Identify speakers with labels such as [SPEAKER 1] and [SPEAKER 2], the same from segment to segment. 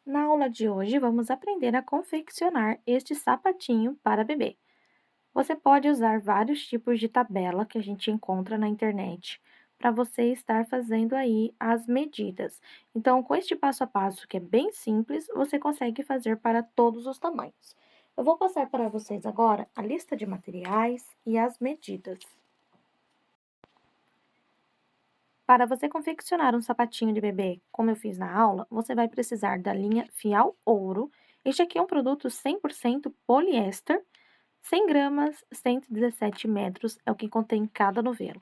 [SPEAKER 1] Na aula de hoje, vamos aprender a confeccionar este sapatinho para bebê. Você pode usar vários tipos de tabela que a gente encontra na internet para você estar fazendo aí as medidas. Então, com este passo a passo que é bem simples, você consegue fazer para todos os tamanhos. Eu vou passar para vocês agora a lista de materiais e as medidas. Para você confeccionar um sapatinho de bebê, como eu fiz na aula, você vai precisar da linha Fial Ouro. Este aqui é um produto 100% poliéster, 100 gramas, 117 metros é o que contém cada novelo.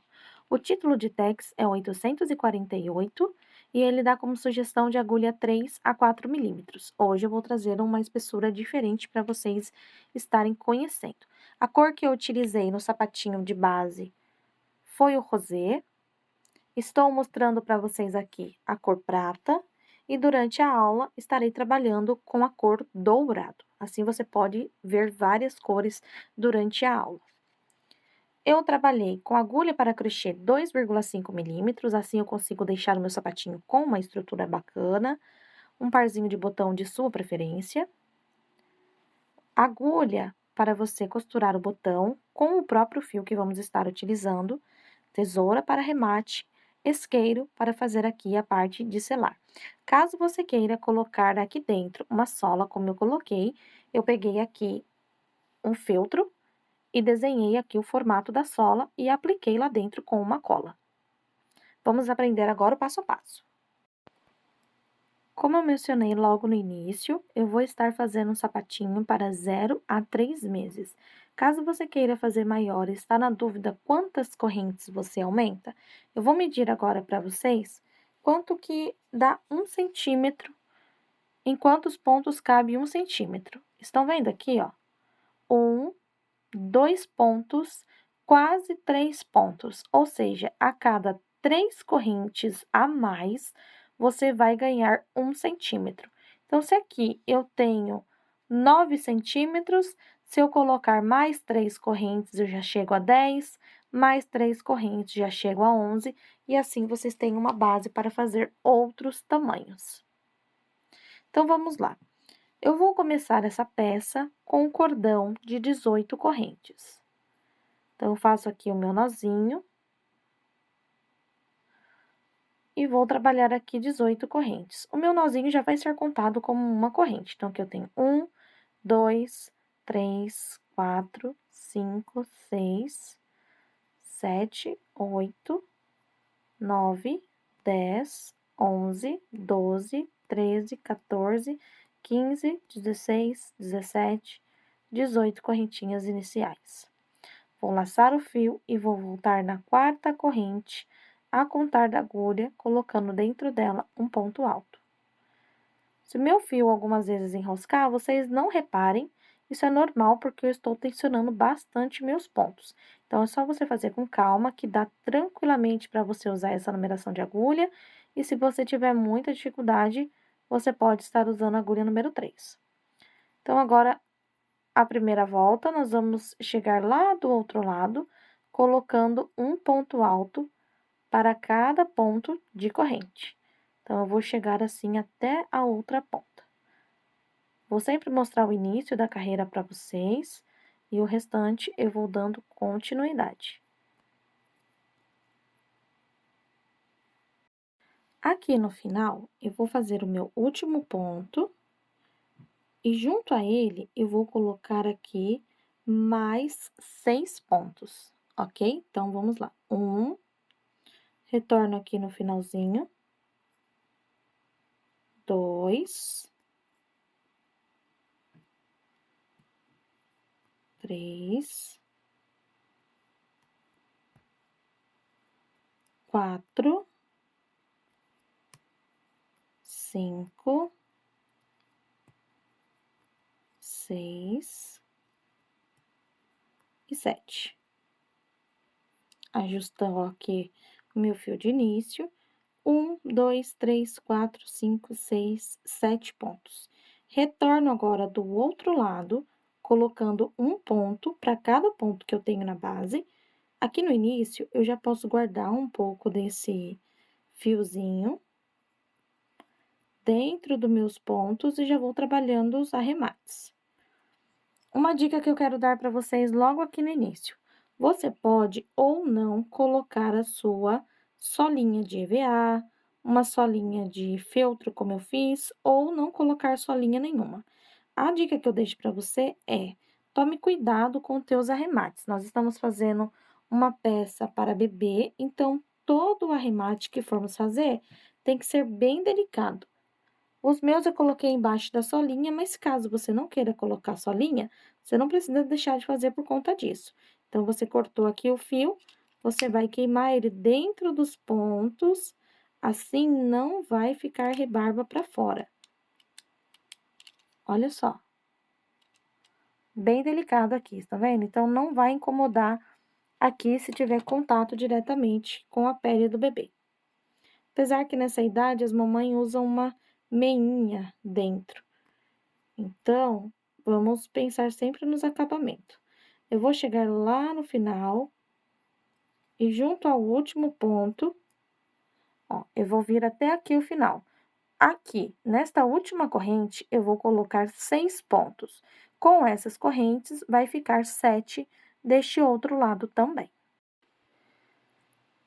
[SPEAKER 1] O título de Tex é 848 e ele dá como sugestão de agulha 3 a 4 milímetros. Hoje eu vou trazer uma espessura diferente para vocês estarem conhecendo. A cor que eu utilizei no sapatinho de base foi o rosé. Estou mostrando para vocês aqui a cor prata e durante a aula estarei trabalhando com a cor dourado. Assim você pode ver várias cores durante a aula. Eu trabalhei com agulha para crochê 2,5 milímetros, assim eu consigo deixar o meu sapatinho com uma estrutura bacana, um parzinho de botão de sua preferência, agulha para você costurar o botão com o próprio fio que vamos estar utilizando, tesoura para remate, isqueiro para fazer aqui a parte de selar. Caso você queira colocar aqui dentro uma sola, como eu coloquei, eu peguei aqui um feltro e desenhei aqui o formato da sola e apliquei lá dentro com uma cola. Vamos aprender agora o passo a passo. Como eu mencionei logo no início, eu vou estar fazendo um sapatinho para 0 a 3 meses. Caso você queira fazer maior e está na dúvida quantas correntes você aumenta, eu vou medir agora para vocês quanto que dá 1 centímetro, em quantos pontos cabe 1 centímetro. Estão vendo aqui, ó? 1, 2 pontos, quase 3 pontos, ou seja, a cada 3 correntes a mais, você vai ganhar 1 centímetro. Então, se aqui eu tenho 9 centímetros, se eu colocar mais 3 correntes, eu já chego a 10, mais 3 correntes, já chego a 11, e assim vocês têm uma base para fazer outros tamanhos. Então, vamos lá. Eu vou começar essa peça com um cordão de 18 correntes. Então, eu faço aqui o meu nozinho. E vou trabalhar aqui 18 correntes. O meu nozinho já vai ser contado como uma corrente. Então, aqui eu tenho 1, 2, 3, 4, 5, 6, 7, 8, 9, 10, 11, 12, 13, 14, 15, 16, 17, 18 correntinhas iniciais. Vou laçar o fio e vou voltar na quarta corrente a contar da agulha, colocando dentro dela um ponto alto. Se o meu fio algumas vezes enroscar, vocês não reparem, isso é normal porque eu estou tensionando bastante meus pontos. Então, é só você fazer com calma, que dá tranquilamente para você usar essa numeração de agulha. E se você tiver muita dificuldade, você pode estar usando a agulha número 3. Então, agora, a primeira volta, nós vamos chegar lá do outro lado, colocando um ponto alto para cada ponto de corrente. Então, eu vou chegar assim até a outra ponta. Vou sempre mostrar o início da carreira para vocês e o restante eu vou dando continuidade. Aqui no final, eu vou fazer o meu último ponto e junto a ele eu vou colocar aqui mais 6 pontos, ok? Então, vamos lá. Retorno aqui no finalzinho. 2, 3, 4, 5, 6 e 7. Ajustando aqui o meu fio de início. 1, 2, 3, 4, 5, 6, 7 pontos. Retorno agora do outro lado, colocando um ponto para cada ponto que eu tenho na base. Aqui no início, eu já posso guardar um pouco desse fiozinho. dentro dos meus pontos e já vou trabalhando os arremates. Uma dica que eu quero dar para vocês logo aqui no início. Você pode ou não colocar a sua solinha de EVA, uma solinha de feltro, como eu fiz, ou não colocar solinha nenhuma. A dica que eu deixo para você é: tome cuidado com teus arremates. Nós estamos fazendo uma peça para bebê, então todo o arremate que formos fazer tem que ser bem delicado. Os meus eu coloquei embaixo da solinha, mas caso você não queira colocar solinha, você não precisa deixar de fazer por conta disso. Então, você cortou aqui o fio, você vai queimar ele dentro dos pontos, assim não vai ficar rebarba para fora. Olha só. Bem delicado aqui, tá vendo? Então, não vai incomodar aqui se tiver contato diretamente com a pele do bebê. Apesar que nessa idade as mamães usam uma meinha dentro. Então, vamos pensar sempre nos acabamentos. Eu vou chegar lá no final e junto ao último ponto, ó, eu vou vir até aqui o final. Aqui, nesta última corrente, eu vou colocar 6 pontos. Com essas correntes, vai ficar 7 deste outro lado também.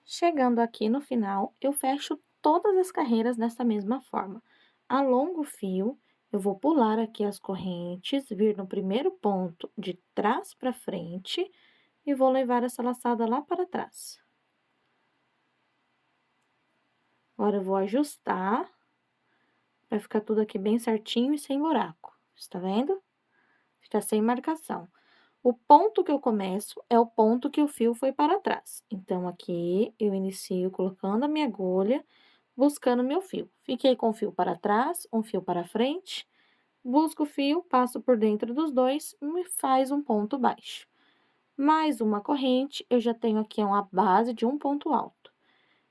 [SPEAKER 1] Chegando aqui no final, eu fecho todas as carreiras dessa mesma forma. Alongo o fio, eu vou pular aqui as correntes, vir no primeiro ponto de trás para frente e vou levar essa laçada lá para trás. Agora, eu vou ajustar, vai ficar tudo aqui bem certinho e sem buraco, está vendo? Fica sem marcação. O ponto que eu começo é o ponto que o fio foi para trás. Então, aqui, eu inicio colocando a minha agulha, buscando meu fio. Fiquei com o fio para trás, um fio para frente, busco o fio, passo por dentro dos dois e me faz um ponto baixo. Mais uma corrente, eu já tenho aqui uma base de um ponto alto.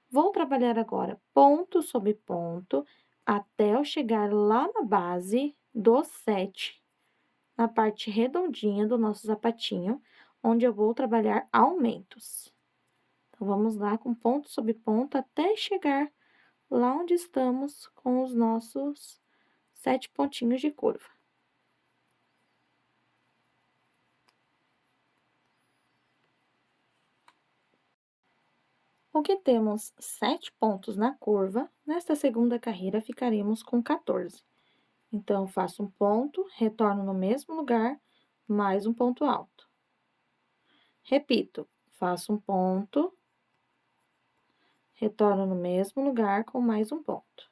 [SPEAKER 1] Vou trabalhar agora ponto sobre ponto, até eu chegar lá na base do 7, na parte redondinha do nosso sapatinho, onde eu vou trabalhar aumentos. Então, vamos lá com ponto sobre ponto até chegar lá onde estamos com os nossos 7 pontinhos de curva. O que temos 7 pontos na curva, nesta segunda carreira ficaremos com 14. Então, eu faço um ponto, retorno no mesmo lugar, mais um ponto alto. Repito, faço um ponto, retorno no mesmo lugar com mais um ponto.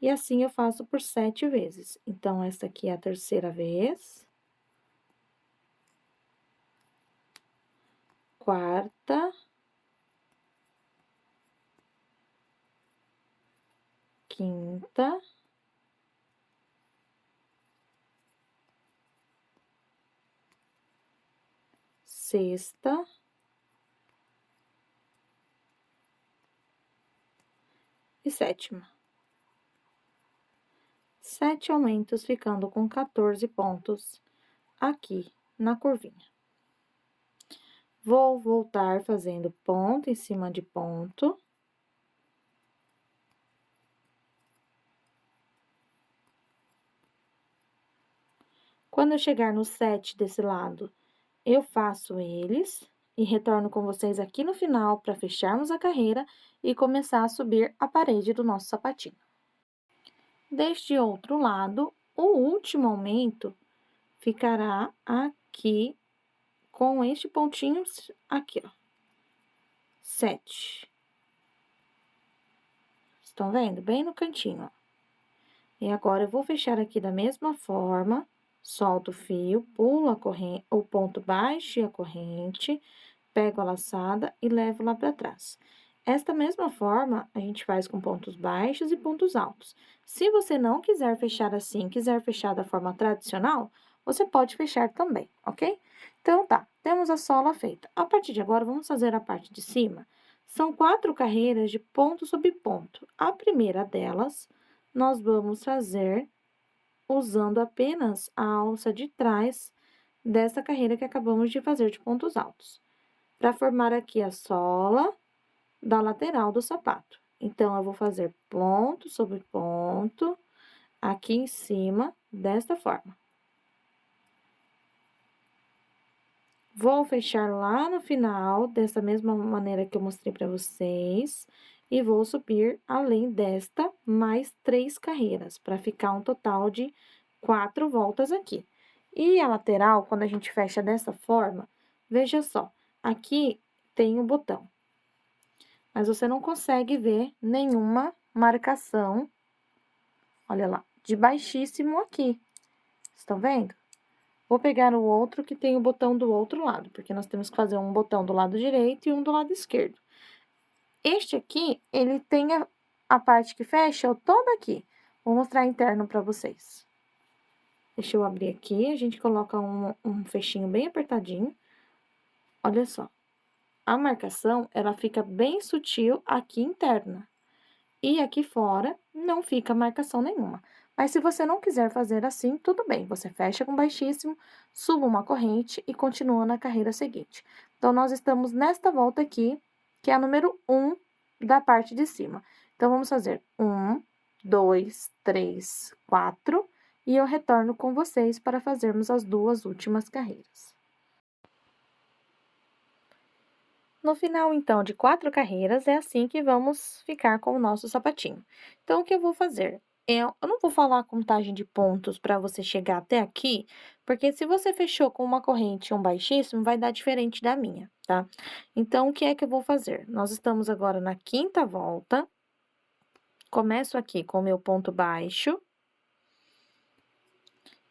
[SPEAKER 1] E assim eu faço por 7 vezes. Então, essa aqui é a terceira vez. Quarta. Quinta. Sexta. E sétima. 7 aumentos, ficando com 14 pontos aqui na curvinha. Vou voltar fazendo ponto em cima de ponto. Quando eu chegar no 7 desse lado, eu faço eles e retorno com vocês aqui no final para fecharmos a carreira e começar a subir a parede do nosso sapatinho. Deste outro lado, o último aumento ficará aqui com este pontinho aqui, ó. 7. Estão vendo? Bem no cantinho, ó. E agora, eu vou fechar aqui da mesma forma, solto o fio, pulo a corrente, o ponto baixo e a corrente, pego a laçada e levo lá para trás. Esta mesma forma, a gente faz com pontos baixos e pontos altos. Se você não quiser fechar assim, quiser fechar da forma tradicional, você pode fechar também, ok? Então, tá, temos a sola feita. A partir de agora, vamos fazer a parte de cima. São 4 carreiras de ponto sobre ponto. A primeira delas, nós vamos fazer usando apenas a alça de trás dessa carreira que acabamos de fazer de pontos altos, para formar aqui a sola da lateral do sapato. Então, eu vou fazer ponto sobre ponto, aqui em cima, desta forma. Vou fechar lá no final, dessa mesma maneira que eu mostrei pra vocês, e vou subir além desta mais 3 carreiras, pra ficar um total de 4 voltas aqui. E a lateral, quando a gente fecha dessa forma, veja só, aqui tem o botão. Mas você não consegue ver nenhuma marcação, olha lá, de baixíssimo aqui. Estão vendo? Vou pegar o outro que tem o botão do outro lado, porque nós temos que fazer um botão do lado direito e um do lado esquerdo. Este aqui, ele tem a parte que fecha toda aqui. Vou mostrar interno pra vocês. Deixa eu abrir aqui, a gente coloca um fechinho bem apertadinho. Olha só. A marcação, ela fica bem sutil aqui interna. E aqui fora, não fica marcação nenhuma. Mas se você não quiser fazer assim, tudo bem. Você fecha com baixíssimo, suba uma corrente e continua na carreira seguinte. Então, nós estamos nesta volta aqui, que é a número 1 da parte de cima. Então, vamos fazer 1, 2, 3, 4, e eu retorno com vocês para fazermos as 2 últimas carreiras. No final, então, de 4 carreiras, é assim que vamos ficar com o nosso sapatinho. Então, o que eu vou fazer? Eu não vou falar a contagem de pontos para você chegar até aqui, porque se você fechou com uma corrente e um baixíssimo, vai dar diferente da minha, tá? Então, o que é que eu vou fazer? Nós estamos agora na 5ª volta. Começo aqui com o meu ponto baixo.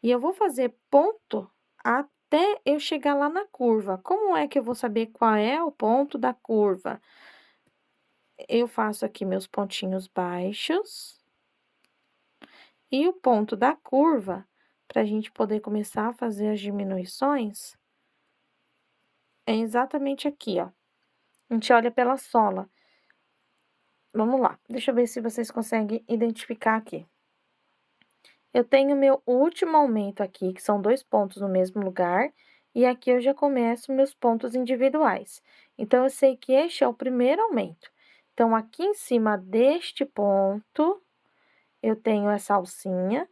[SPEAKER 1] E eu vou fazer ponto até eu chegar lá na curva. Como é que eu vou saber qual é o ponto da curva? Eu faço aqui meus pontinhos baixos. E o ponto da curva, para a gente poder começar a fazer as diminuições, é exatamente aqui, ó. A gente olha pela sola. Vamos lá, deixa eu ver se vocês conseguem identificar aqui. Eu tenho meu último aumento aqui, que são 2 pontos no mesmo lugar, e aqui eu já começo meus pontos individuais. Então, eu sei que este é o primeiro aumento. Então, aqui em cima deste ponto, eu tenho essa alcinha,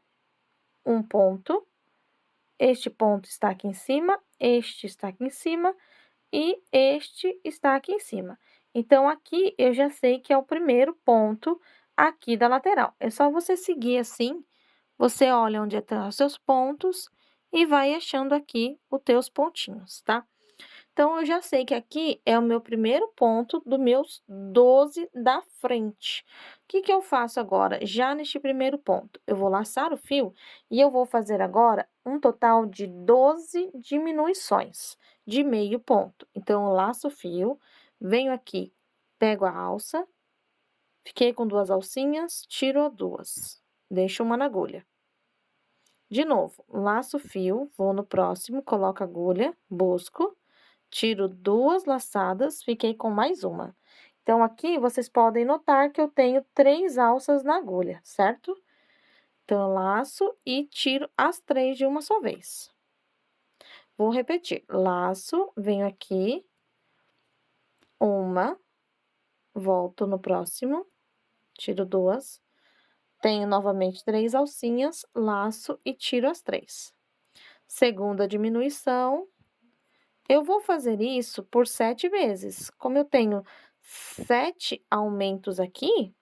[SPEAKER 1] um ponto. Este ponto está aqui em cima, este está aqui em cima e este está aqui em cima. Então, aqui eu já sei que é o primeiro ponto aqui da lateral. É só você seguir assim, você olha onde estão os seus pontos e vai achando aqui os teus pontinhos, tá? Então, eu já sei que aqui é o meu primeiro ponto dos meus 12 da frente. O que que eu faço agora? Já neste primeiro ponto, eu vou laçar o fio e eu vou fazer agora um total de 12 diminuições de meio ponto. Então, eu laço o fio, venho aqui, pego a alça, fiquei com 2 alcinhas, tiro 2, deixo uma na agulha. De novo, laço o fio, vou no próximo, coloco a agulha, busco, tiro 2 laçadas, fiquei com mais uma. Então, aqui vocês podem notar que eu tenho 3 alças na agulha, certo? Então, eu laço e tiro as 3 de uma só vez. Vou repetir, laço, venho aqui, uma, volto no próximo, tiro 2, tenho novamente 3 alcinhas, laço e tiro as 3. Segunda diminuição. Eu vou fazer isso por 7 vezes. Como eu tenho 7 aumentos aqui,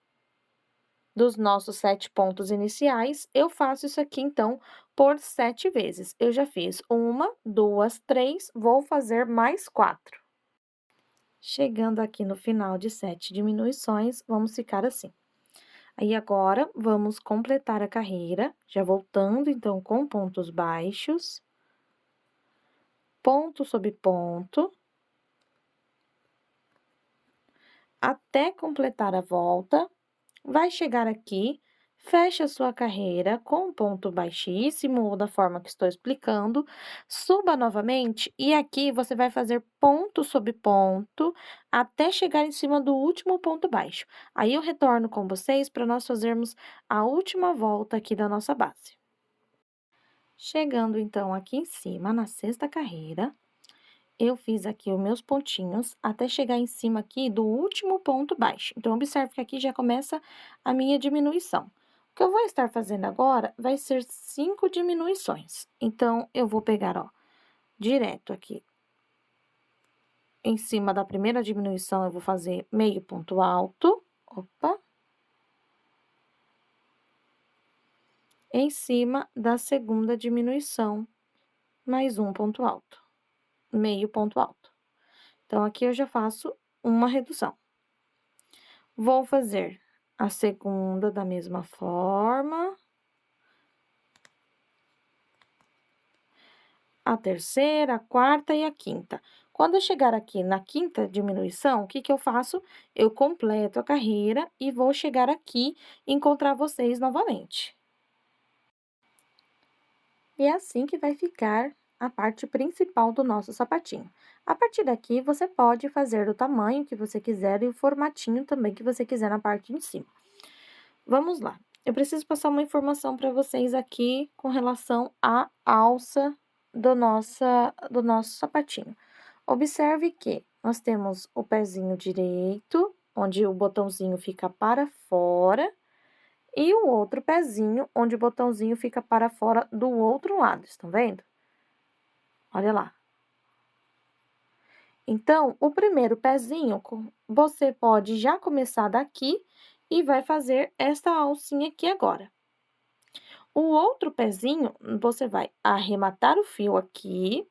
[SPEAKER 1] dos nossos 7 pontos iniciais, eu faço isso aqui, então, por 7 vezes. Eu já fiz 1, 2, 3, vou fazer mais 4. Chegando aqui no final de 7 diminuições, vamos ficar assim. Aí, agora, vamos completar a carreira, já voltando, então, com pontos baixos, ponto sobre ponto, até completar a volta, vai chegar aqui, fecha a sua carreira com um ponto baixíssimo, ou da forma que estou explicando, suba novamente e aqui você vai fazer ponto sobre ponto até chegar em cima do último ponto baixo. Aí, eu retorno com vocês para nós fazermos a última volta aqui da nossa base. Chegando, então, aqui em cima, na 6ª carreira, eu fiz aqui os meus pontinhos até chegar em cima aqui do último ponto baixo. Então, observe que aqui já começa a minha diminuição. O que eu vou estar fazendo agora vai ser 5 diminuições. Então, eu vou pegar, ó, direto aqui. Em cima da primeira diminuição, eu vou fazer meio ponto alto. Opa. Em cima da segunda diminuição, mais um ponto alto. Meio ponto alto. Então, aqui eu já faço uma redução. Vou fazer a segunda da mesma forma. A terceira, a quarta e a quinta. Quando eu chegar aqui na quinta diminuição, o que que eu faço? Eu completo a carreira e vou chegar aqui e encontrar vocês novamente. E é assim que vai ficar a parte principal do nosso sapatinho. A partir daqui, você pode fazer do tamanho que você quiser e o formatinho também que você quiser na parte de cima. Vamos lá. Eu preciso passar uma informação para vocês aqui com relação à alça do nosso sapatinho. Observe que nós temos o pezinho direito, onde o botãozinho fica para fora, e o outro pezinho, onde o botãozinho fica para fora do outro lado, estão vendo? Olha lá. Então, o primeiro pezinho, você pode já começar daqui e vai fazer esta alcinha aqui agora. O outro pezinho, você vai arrematar o fio aqui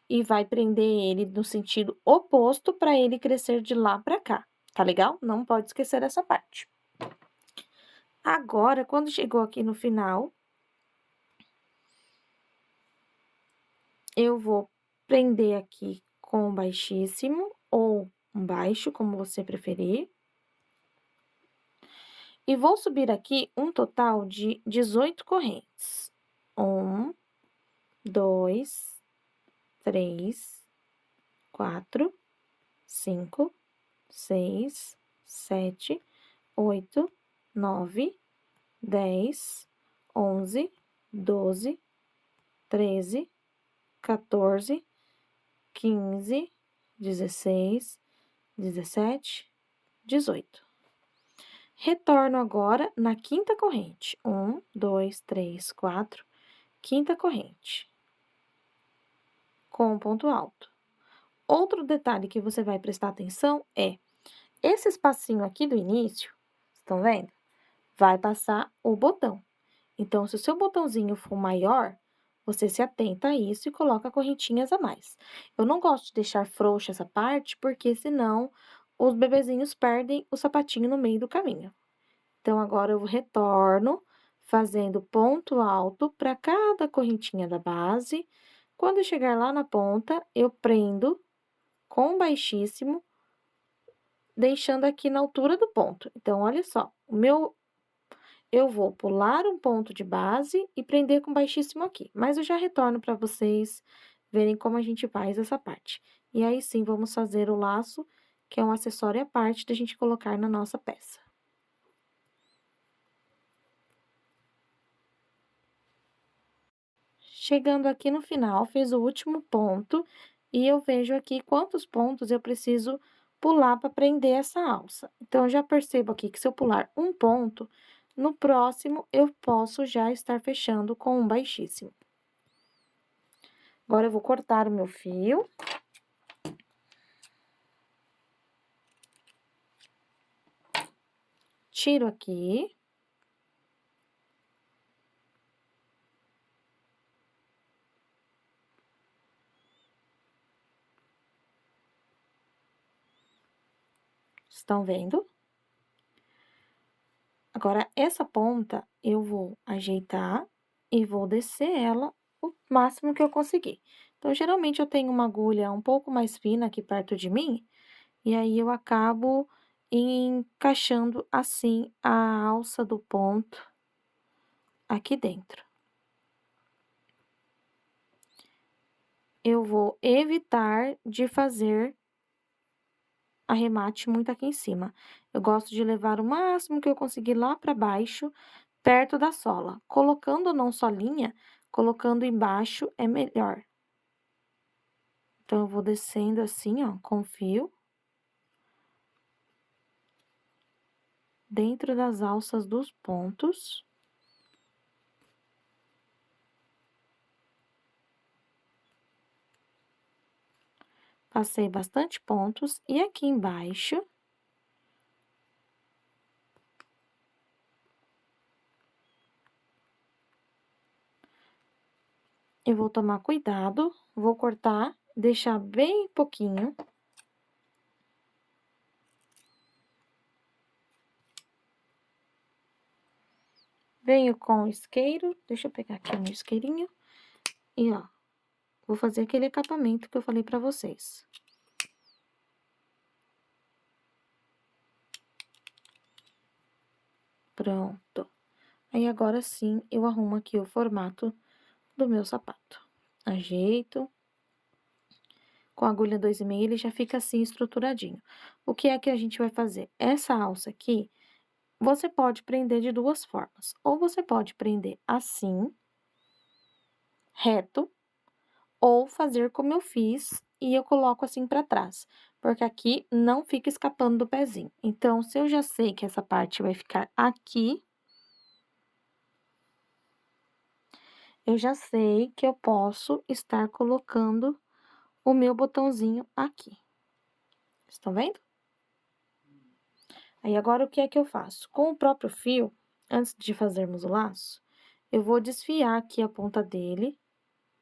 [SPEAKER 1] e vai prender ele no sentido oposto para ele crescer de lá para cá, tá legal? Não pode esquecer essa parte. Agora, quando chegou aqui no final, eu vou prender aqui com baixíssimo ou um baixo, como você preferir. E vou subir aqui um total de 18 correntes. 1, 2, 3, 4, 5, 6, 7, 8, 9, 10, 11, 12, 13, 14, 15, 16, 17, 18. Retorno agora na quinta corrente. 1, 2, 3, 4, quinta corrente. Com um ponto alto. Outro detalhe que você vai prestar atenção é esse espacinho aqui do início, estão vendo? Vai passar o botão. Então, se o seu botãozinho for maior, você se atenta a isso e coloca correntinhas a mais. Eu não gosto de deixar frouxa essa parte, porque senão os bebezinhos perdem o sapatinho no meio do caminho. Então, agora eu retorno fazendo ponto alto para cada correntinha da base. Quando eu chegar lá na ponta, eu prendo com baixíssimo, deixando aqui na altura do ponto. Então, olha só, eu vou pular um ponto de base e prender com baixíssimo aqui. Mas eu já retorno para vocês verem como a gente faz essa parte. E aí sim, vamos fazer o laço, que é um acessório à parte da gente colocar na nossa peça. Chegando aqui no final, fiz o último ponto e eu vejo aqui quantos pontos eu preciso pular para prender essa alça. Então, eu já percebo aqui que se eu pular um ponto, no próximo eu posso já estar fechando com um baixíssimo. Agora, eu vou cortar o meu fio. Tiro aqui. Estão vendo? Agora, essa ponta eu vou ajeitar e vou descer ela o máximo que eu conseguir. Então, geralmente, eu tenho uma agulha um pouco mais fina aqui perto de mim, e aí eu acabo encaixando assim a alça do ponto aqui dentro. Eu vou evitar de fazer arremate muito aqui em cima. Eu gosto de levar o máximo que eu conseguir lá para baixo, perto da sola. Colocando não só linha, colocando embaixo é melhor. Então, eu vou descendo assim, ó, com fio. Dentro das alças dos pontos. Passei bastante pontos e aqui embaixo eu vou tomar cuidado, vou cortar, deixar bem pouquinho. Venho com o isqueiro, deixa eu pegar aqui o meu isqueirinho. E, ó, vou fazer aquele acabamento que eu falei pra vocês. Pronto. Aí, agora sim, eu arrumo aqui o formato do meu sapato. Ajeito. Com a agulha 2,5, ele já fica assim, estruturadinho. O que é que a gente vai fazer? Essa alça aqui, você pode prender de duas formas. Ou você pode prender assim, reto, ou fazer como eu fiz e eu coloco assim pra trás. Porque aqui não fica escapando do pezinho. Então, se eu já sei que essa parte vai ficar aqui, eu já sei que eu posso estar colocando o meu botãozinho aqui. Estão vendo? Aí, agora, o que é que eu faço? Com o próprio fio, antes de fazermos o laço, eu vou desfiar aqui a ponta dele.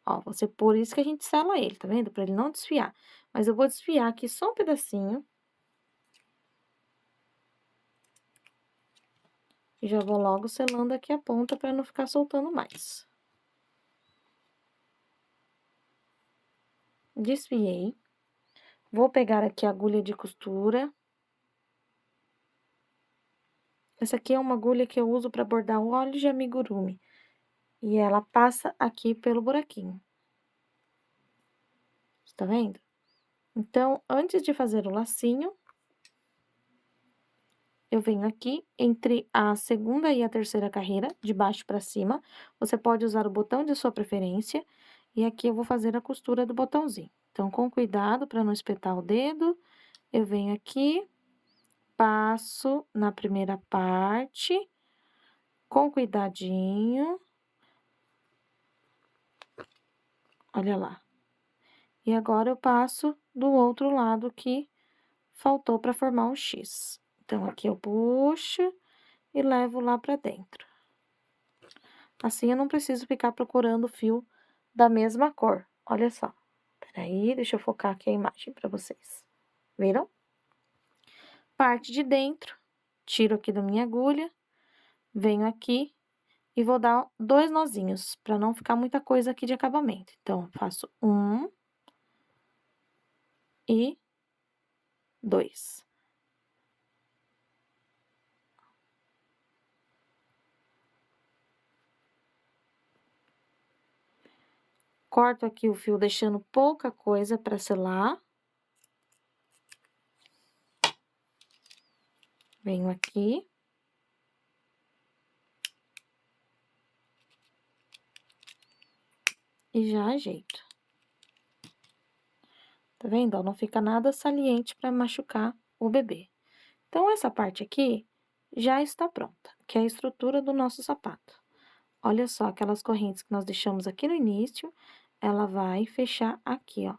[SPEAKER 1] Ó, por isso que a gente sela ele, tá vendo? Pra ele não desfiar. Mas eu vou desfiar aqui só um pedacinho. E já vou logo selando aqui a ponta pra não ficar soltando mais. Desfiei. Vou pegar aqui a agulha de costura. Essa aqui é uma agulha que eu uso pra bordar o óleo de amigurumi. E ela passa aqui pelo buraquinho. Tá vendo? Então, antes de fazer o lacinho, eu venho aqui entre a segunda e a terceira carreira, de baixo pra cima. Você pode usar o botão de sua preferência. E aqui eu vou fazer a costura do botãozinho. Então, com cuidado pra não espetar o dedo, eu venho aqui, passo na primeira parte, com cuidadinho. Olha lá. E agora, eu passo do outro lado que faltou pra formar um X. Então, aqui eu puxo e levo lá pra dentro. Assim, eu não preciso ficar procurando o fio da mesma cor. Olha só. Peraí, deixa eu focar aqui a imagem pra vocês. Viram? Parte de dentro, tiro aqui da minha agulha, venho aqui e vou dar 2 nozinhos, pra não ficar muita coisa aqui de acabamento. Então, faço 1 e 2. Corto aqui o fio, deixando pouca coisa pra selar. Venho aqui. E já ajeito. Tá vendo? Ó, não fica nada saliente pra machucar o bebê. Então, essa parte aqui já está pronta, que é a estrutura do nosso sapato. Olha só, aquelas correntes que nós deixamos aqui no início, ela vai fechar aqui, ó.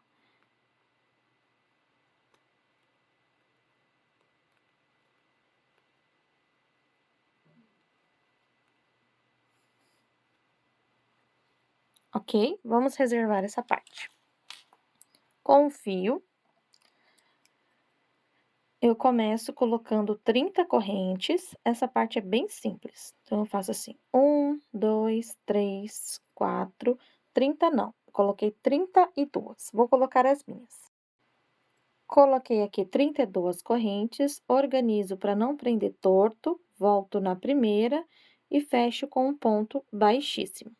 [SPEAKER 1] Ok? Vamos reservar essa parte. Com o fio, eu começo colocando 30 correntes. Essa parte é bem simples. Então, eu faço assim: 1, 2, 3, 4, 30 não. Coloquei 32. Vou colocar as minhas. Coloquei aqui 32 correntes, organizo para não prender torto, volto na primeira e fecho com um ponto baixíssimo.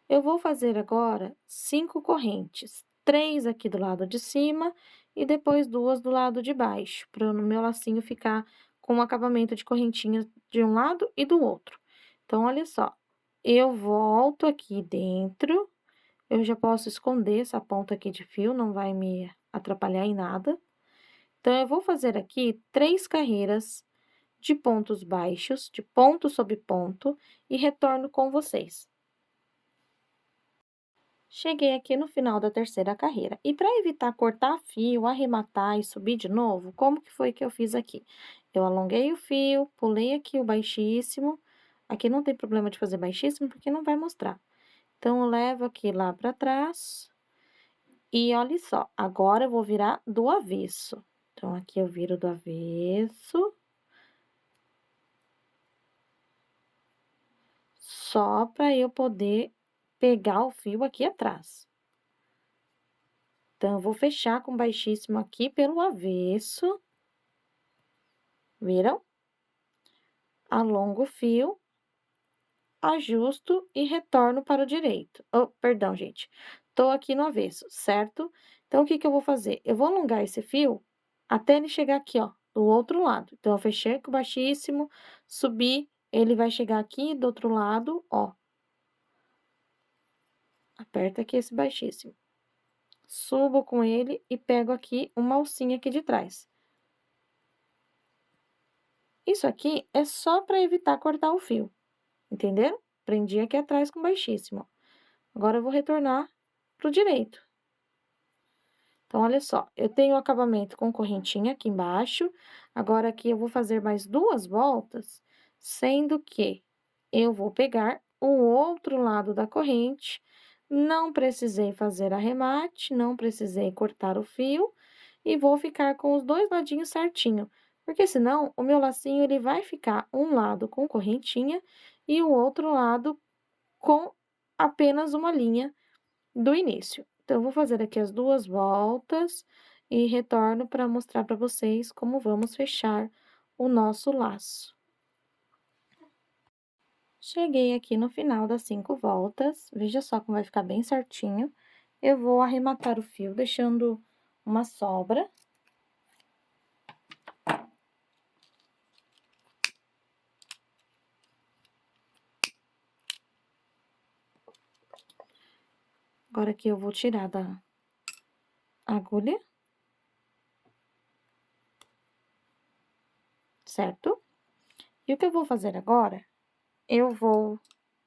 [SPEAKER 1] Eu vou fazer agora 5 correntes, 3 aqui do lado de cima e depois 2 do lado de baixo, para o meu lacinho ficar com um acabamento de correntinha de um lado e do outro. Então, olha só, eu volto aqui dentro, eu já posso esconder essa ponta aqui de fio, não vai me atrapalhar em nada. Então, eu vou fazer aqui 3 carreiras de pontos baixos, de ponto sobre ponto, e retorno com vocês. Cheguei aqui no final da terceira carreira. E para evitar cortar fio, arrematar e subir de novo, como que foi que eu fiz aqui? Eu alonguei o fio, pulei aqui o baixíssimo. Aqui não tem problema de fazer baixíssimo, porque não vai mostrar. Então, eu levo aqui lá para trás. E olha só, agora eu vou virar do avesso. Então, aqui eu viro do avesso. Só para eu poder pegar o fio aqui atrás. Então, eu vou fechar com baixíssimo aqui pelo avesso. Viram? Alongo o fio, ajusto e retorno para o direito. Oh, perdão, gente. Tô aqui no avesso, certo? Então, o que que eu vou fazer? Eu vou alongar esse fio até ele chegar aqui, ó, do outro lado. Então, eu fechei com baixíssimo, subi, ele vai chegar aqui do outro lado, ó. Aperta aqui esse baixíssimo. Subo com ele e pego aqui uma alcinha aqui de trás. Isso aqui é só para evitar cortar o fio, entenderam? Prendi aqui atrás com baixíssimo. Agora, eu vou retornar pro direito. Então, olha só, eu tenho o acabamento com correntinha aqui embaixo. Agora, aqui eu vou fazer mais 2 voltas, sendo que eu vou pegar o outro lado da corrente. Não precisei fazer arremate, não precisei cortar o fio. E vou ficar com os 2 ladinhos certinho, porque senão o meu lacinho ele vai ficar um lado com correntinha e o outro lado com apenas uma linha do início. Então, eu vou fazer aqui as 2 voltas e retorno para mostrar para vocês como vamos fechar o nosso laço. Cheguei aqui no final das 5 voltas, veja só como vai ficar bem certinho. Eu vou arrematar o fio deixando uma sobra. Agora aqui eu vou tirar da agulha. Certo? E o que eu vou fazer agora, eu vou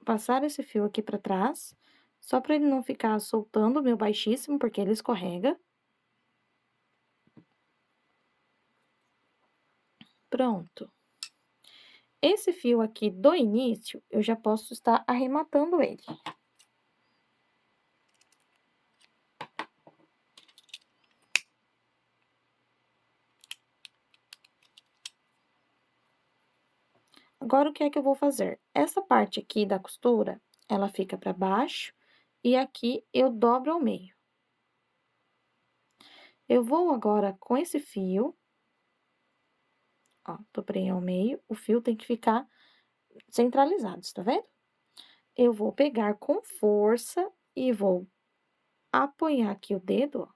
[SPEAKER 1] passar esse fio aqui pra trás, só pra ele não ficar soltando o meu baixíssimo, porque ele escorrega. Pronto. Esse fio aqui do início, eu já posso estar arrematando ele. Agora, o que é que eu vou fazer? Essa parte aqui da costura, ela fica pra baixo, e aqui eu dobro ao meio. Eu vou agora com esse fio, ó, dobrei ao meio, o fio tem que ficar centralizado, tá vendo? Eu vou pegar com força e vou apoiar aqui o dedo, ó,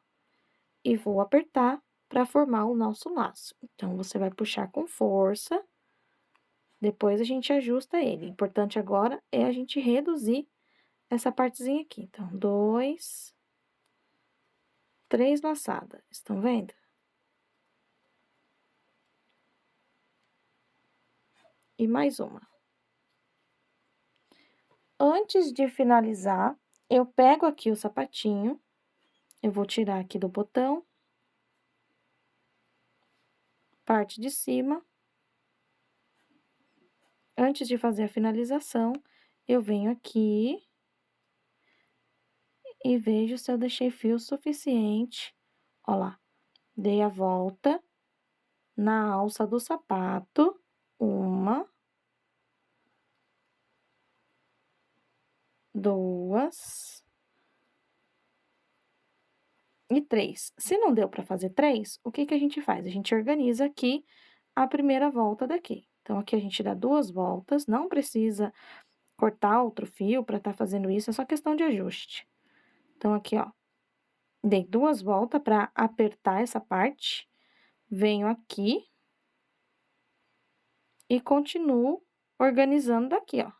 [SPEAKER 1] e vou apertar para formar o nosso laço. Então, você vai puxar com força, depois a gente ajusta ele. O importante agora é a gente reduzir essa partezinha aqui. Então, 2, 3 laçadas, estão vendo? E mais uma. Antes de finalizar, eu pego aqui o sapatinho, eu vou tirar aqui do botão, parte de cima. Antes de fazer a finalização, eu venho aqui e vejo se eu deixei fio suficiente. Ó lá, dei a volta na alça do sapato, 1, 2 e 3. Se não deu para fazer 3, o que que a gente faz? A gente organiza aqui a primeira volta daqui. Então, aqui a gente dá 2 voltas, não precisa cortar outro fio para estar fazendo isso, é só questão de ajuste. Então, aqui, ó, dei 2 voltas para apertar essa parte, venho aqui e continuo organizando daqui, ó.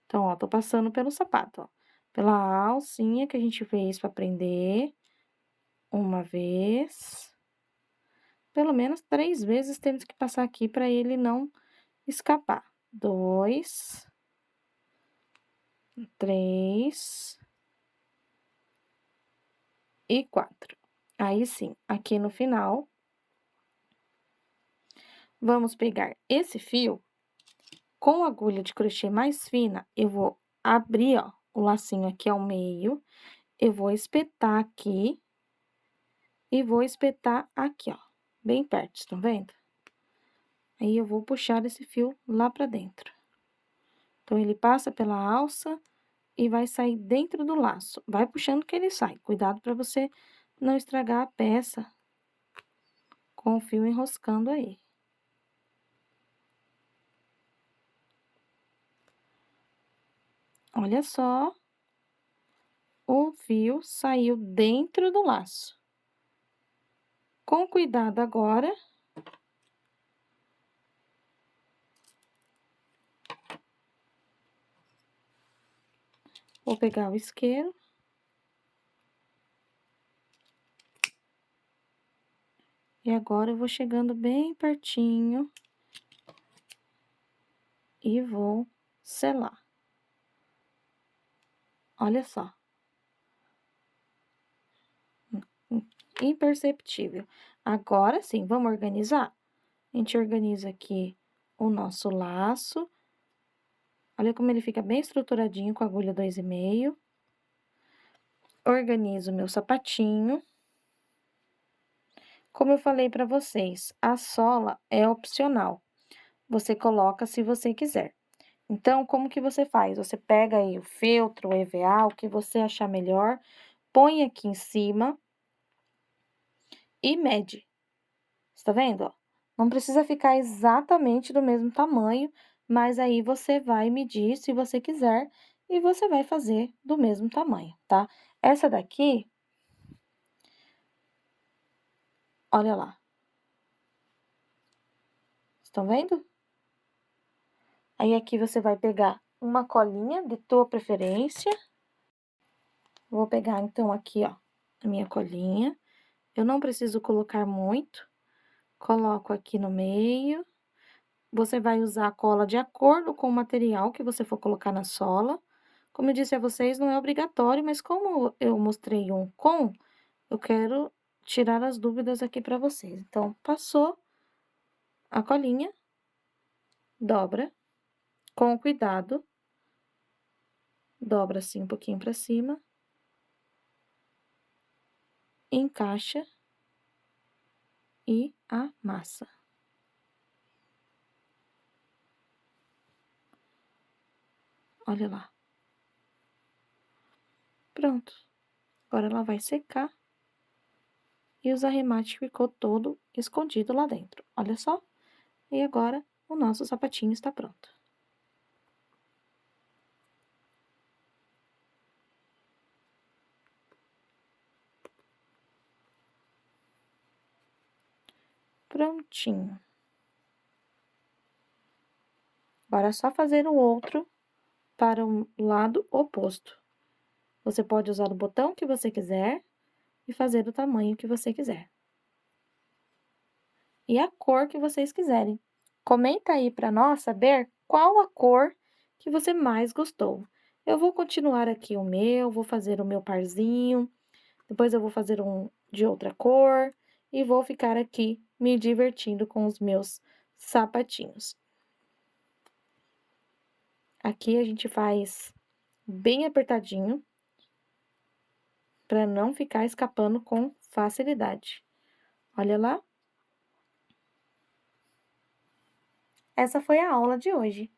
[SPEAKER 1] Então, ó, tô passando pelo sapato, ó, pela alcinha que a gente fez para prender, uma vez, pelo menos 3 vezes temos que passar aqui para ele não escapar. 2, 3, e 4. Aí sim, aqui no final, vamos pegar esse fio, com a agulha de crochê mais fina, eu vou abrir, ó, o lacinho aqui ao meio, eu vou espetar aqui e vou espetar aqui, ó, bem perto, estão vendo? Aí, eu vou puxar esse fio lá pra dentro. Então, ele passa pela alça e vai sair dentro do laço. Vai puxando que ele sai. Cuidado pra você não estragar a peça com o fio enroscando aí. Olha só, o fio saiu dentro do laço. Com cuidado agora, vou pegar o isqueiro. E agora, eu vou chegando bem pertinho e vou selar. Olha só. Imperceptível. Agora sim, vamos organizar? A gente organiza aqui o nosso laço. Olha como ele fica bem estruturadinho com a agulha 2,5. Organizo o meu sapatinho. Como eu falei pra vocês, a sola é opcional. Você coloca se você quiser. Então, como que você faz? Você pega aí o feltro, o EVA, o que você achar melhor, põe aqui em cima e mede. Está vendo, ó? Não precisa ficar exatamente do mesmo tamanho, mas aí você vai medir se você quiser e você vai fazer do mesmo tamanho, tá? Essa daqui, olha lá. Estão vendo? Aí, aqui você vai pegar uma colinha de tua preferência. Vou pegar, então, aqui, ó, a minha colinha. Eu não preciso colocar muito. Coloco aqui no meio. Você vai usar a cola de acordo com o material que você for colocar na sola. Como eu disse a vocês, não é obrigatório, mas como eu mostrei um com, eu quero tirar as dúvidas aqui pra vocês. Então, passou a colinha, dobra com cuidado, dobra assim um pouquinho pra cima, encaixa e amassa. Olha lá. Pronto. Agora ela vai secar e os arremates ficou todo escondido lá dentro. Olha só. E agora o nosso sapatinho está pronto. Prontinho. Agora é só fazer o outro para o lado oposto. Você pode usar o botão que você quiser e fazer do tamanho que você quiser. E a cor que vocês quiserem. Comenta aí para nós saber qual a cor que você mais gostou. Eu vou continuar aqui o meu, vou fazer o meu parzinho, depois eu vou fazer um de outra cor e vou ficar aqui me divertindo com os meus sapatinhos. Aqui a gente faz bem apertadinho, para não ficar escapando com facilidade. Olha lá. Essa foi a aula de hoje.